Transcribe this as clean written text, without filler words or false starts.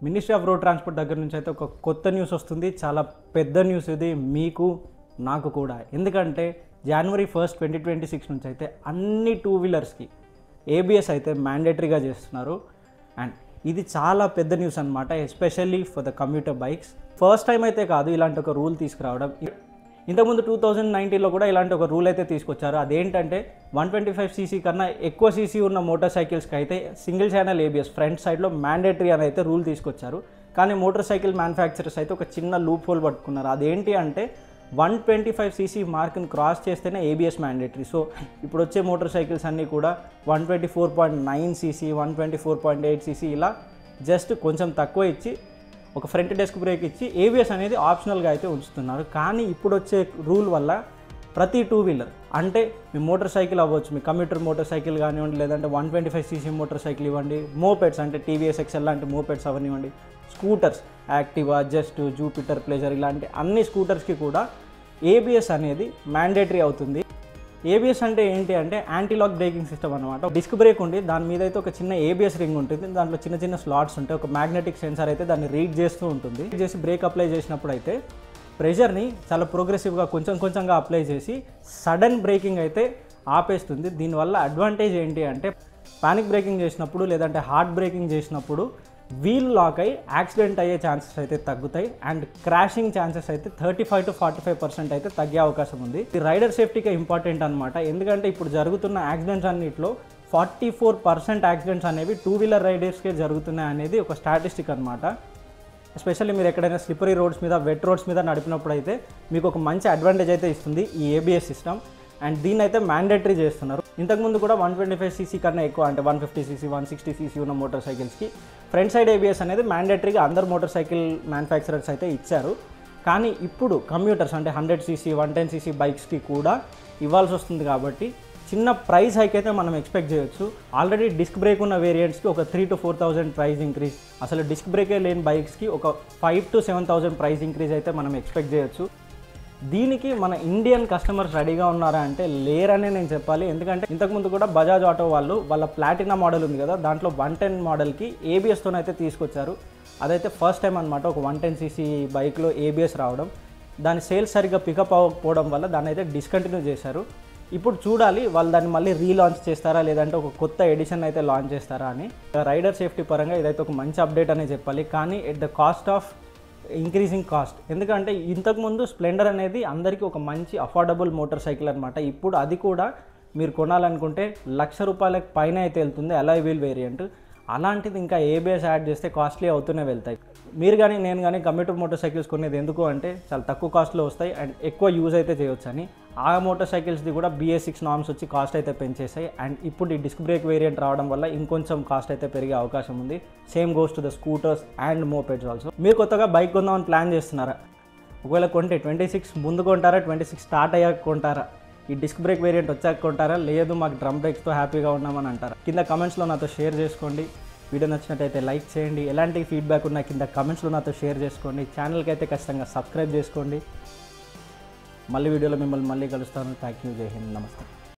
Ministry of road transport దగ్గర నుంచి అయితే ఒక కొత్త న్యూస్ వస్తుంది. చాలా పెద్ద న్యూస్ ఇది మీకు నాకు కూడా. ఎందుకంటే January 1st 2026 నుంచి అయితే అన్ని టూ వీలర్స్కి ఏబిఎస్ అయితే మ్యాండేటరీగా చేస్తున్నారు. అండ్ ఇది చాలా పెద్ద న్యూస్ అనమాట, especially for the commuter bikes. First time అయితే కాదు ఇలాంటి ఒక రూల్ తీసుకురావడం. ఇంతకుముందు 2019లో కూడా ఇలాంటి ఒక రూల్ అయితే తీసుకొచ్చారు. అదేంటంటే 125cc కన్నా ఎక్కువ సీసీ ఉన్న మోటార్ సైకిల్స్కి అయితే సింగిల్ ఛానల్ ఏబిఎస్ ఫ్రంట్ సైడ్లో మ్యాండేటరీ అని అయితే రూల్ తీసుకొచ్చారు. కానీ మోటార్ సైకిల్ మ్యానుఫ్యాక్చరర్స్ అయితే ఒక చిన్న లూప్ హోల్ పట్టుకున్నారు. అదేంటి అంటే 125cc మార్క్ని క్రాస్ చేస్తేనే ఏబిఎస్ మ్యాండేటరీ. సో ఇప్పుడు వచ్చే మోటార్ సైకిల్స్ అన్నీ కూడా 124.9cc 124.8cc ఇలా జస్ట్ కొంచెం తక్కువ ఇచ్చి ఒక ఫ్రంట్ డెస్క్ బ్రేక్ ఇచ్చి ఏబిఎస్ అనేది ఆప్షనల్గా అయితే ఉంచుతున్నారు. కానీ ఇప్పుడు వచ్చే రూల్ వల్ల ప్రతి టూ వీలర్ అంటే మీ మోటార్ సైకిల్ అవ్వచ్చు, మీ కమ్యూటర్ మోటార్ సైకిల్ కానివ్వండి, లేదంటే 125cc మోటార్ సైకిల్ ఇవ్వండి, మోపెడ్స్ అంటే టీవీఎస్ ఎక్సెల్ లాంటి మోపెడ్స్ అవనివ్వండి, scooters Activa, just, Jupiter, pleasure ఇలాంటి అన్ని స్కూటర్స్కి కూడా ఏబిఎస్ అనేది మ్యాండేటరీ అవుతుంది. ఏబిఎస్ అంటే ఏంటి అంటే యాంటీలాక్ బ్రేకింగ్ సిస్టమ్ అనమాట. డిస్క్ బ్రేక్ ఉండి దాని మీద అయితే ఒక చిన్న ఏబిఎస్ రింగ్ ఉంటుంది. దాంట్లో చిన్న చిన్న స్లాట్స్ ఉంటాయి. ఒక మ్యాగ్నెటిక్ సెన్సార్ అయితే దాన్ని రీడ్ చేస్తూ ఉంటుంది. చేసి బ్రేక్ అప్లై చేసినప్పుడు అయితే ప్రెషర్ని చాలా ప్రోగ్రెసివ్గా కొంచెంగా అప్లై చేసి సడన్ బ్రేకింగ్ అయితే ఆపేస్తుంది. దీనివల్ల అడ్వాంటేజ్ ఏంటి అంటే పానిక్ బ్రేకింగ్ చేసినప్పుడు లేదంటే హార్డ్ బ్రేకింగ్ చేసినప్పుడు వీల్ లాక్ అయ్యి యాక్సిడెంట్ అయ్యే ఛాన్సెస్ అయితే తగ్గుతాయి. అండ్ క్రాషింగ్ ఛాన్సెస్ అయితే 35 to 45% అయితే తగ్గే అవకాశం ఉంది. ఇది రైడర్ సేఫ్టీకే ఇంపార్టెంట్ అనమాట. ఎందుకంటే ఇప్పుడు జరుగుతున్న యాక్సిడెంట్స్ అన్నింటిలో 44% యాక్సిడెంట్స్ అనేవి టూ వీలర్ రైడర్స్కే జరుగుతున్నాయి అనేది ఒక స్టాటిస్టిక్ అనమాట. ఎస్పెషల్లీ మీరు ఎక్కడైనా స్లిపరీ రోడ్స్ మీద, వెట్ రోడ్స్ మీద నడిపినప్పుడు అయితే మీకు ఒక మంచి అడ్వాంటేజ్ అయితే ఇస్తుంది ఈ ఏబిఎస్ సిస్టమ్. అండ్ దీన్ని అయితే మ్యాండేటరీ చేస్తున్నారు. ఇంతకుముందు కూడా 125cc కన్నా ఎక్కువ అంటే 150cc 160cc ఉన్న మోటార్ సైకిల్స్కి ఫ్రంట్ సైడ్ ఏబిఎస్ అనేది మ్యాండేటరీగా అందరు మోటార్ సైకిల్ మ్యానుఫ్యాక్చరర్స్ అయితే ఇచ్చారు. కానీ ఇప్పుడు కమ్యూటర్స్ అంటే 100cc 110cc బైక్స్కి కూడా ఇవ్వాల్సి వస్తుంది. కాబట్టి చిన్న ప్రైస్ హైక్ అయితే మనం ఎక్స్పెక్ట్ చేయొచ్చు. ఆల్రెడీ డిస్క్ బ్రేక్ ఉన్న వేరియంట్స్కి ఒక 3,000 to 4,000 ప్రైస్ ఇంక్రీజ్, అసలు డిస్క్ బ్రేకే లేని బైక్స్కి ఒక 5,000 to 7,000 ప్రైస్ ఇంక్రీజ్ అయితే మనం ఎక్స్పెక్ట్ చేయొచ్చు. దీనికి మన ఇండియన్ కస్టమర్స్ రెడీగా ఉన్నారా అంటే లేరనే నేను చెప్పాలి. ఎందుకంటే ఇంతకుముందు కూడా బజాజ్ ఆటో వాళ్ళు వాళ్ళ ప్లాటినా మోడల్ ఉంది కదా, దాంట్లో 110 మోడల్కి ఏబిఎస్తోనైతే తీసుకొచ్చారు. అదైతే ఫస్ట్ టైం అనమాట ఒక 110cc బైక్లో ఏబిఎస్ రావడం. దాని సేల్స్ సరిగ్గా పికప్ అవ్వకపోవడం వల్ల దాన్ని అయితే డిస్కంటిన్యూ చేశారు. ఇప్పుడు చూడాలి వాళ్ళు దాన్ని మళ్ళీ రీలాంచ్ చేస్తారా లేదంటే ఒక కొత్త ఎడిషన్ అయితే లాంచ్ చేస్తారా అని. రైడర్ సేఫ్టీ పరంగా ఇదైతే ఒక మంచి అప్డేట్ అనే చెప్పాలి. కానీ at the cost of increasing cost. ఎందుకంటే ఇంతకుముందు స్ప్లెండర్ అనేది అందరికీ ఒక మంచి అఫోర్డబుల్ మోటార్ సైకిల్ అనమాట. ఇప్పుడు అది కూడా మీరు కొనాలనుకుంటే ₹1,00,000 పైన అయితే వెళ్తుంది అలాయ్ వీల్ వేరియంట్. అలాంటిది ఇంకా ఏబిఎస్ యాడ్ చేస్తే కాస్ట్లీ అవుతూనే వెళ్తాయి. మీరు కానీ నేను కానీ కమ్యూటర్ మోటార్ సైకిల్స్ కొనేది ఎందుకు అంటే చాలా తక్కువ కాస్ట్లో వస్తాయి అండ్ ఎక్కువ యూజ్ అయితే చేయొచ్చు అని. ఆ మోటార్ సైకిల్స్ది కూడా BS6 నామ్స్ వచ్చి కాస్ట్ అయితే పెంచేసాయి. అండ్ ఇప్పుడు ఈ డిస్క్ బ్రేక్ వేరియంట్ రావడం వల్ల ఇంకొంచెం కాస్ట్ అయితే పెరిగే అవకాశం ఉంది. Same goes to the scooters and mopeds also. మీరు కొత్తగా బైక్ కొందామని ప్లాన్ చేస్తున్నారా? ఒకవేళ కొంటే 26 ముందు కొంటారా, 26 స్టార్ట్ అయ్యాక కొంటారా, ఈ డిస్క్ బ్రేక్ వేరియంట్ వచ్చాక కొంటారా, లేదు మాకు డ్రమ్ బ్రేక్స్తో హ్యాపీగా ఉన్నామని అంటారా? కింద కమెంట్స్లో నాతో షేర్ చేసుకోండి. వీడియో నచ్చినట్టయితే లైక్ చేయండి. ఎలాంటి ఫీడ్బ్యాక్ ఉన్నా కింద కమెంట్స్లో నాతో షేర్ చేసుకోండి. ఛానల్కి అయితే ఖచ్చితంగా సబ్స్క్రైబ్ చేసుకోండి. మళ్ళీ వీడియోలో మిమ్మల్ని మళ్ళీ కలుస్తాను. Thank you. జై హింద్. నమస్తే.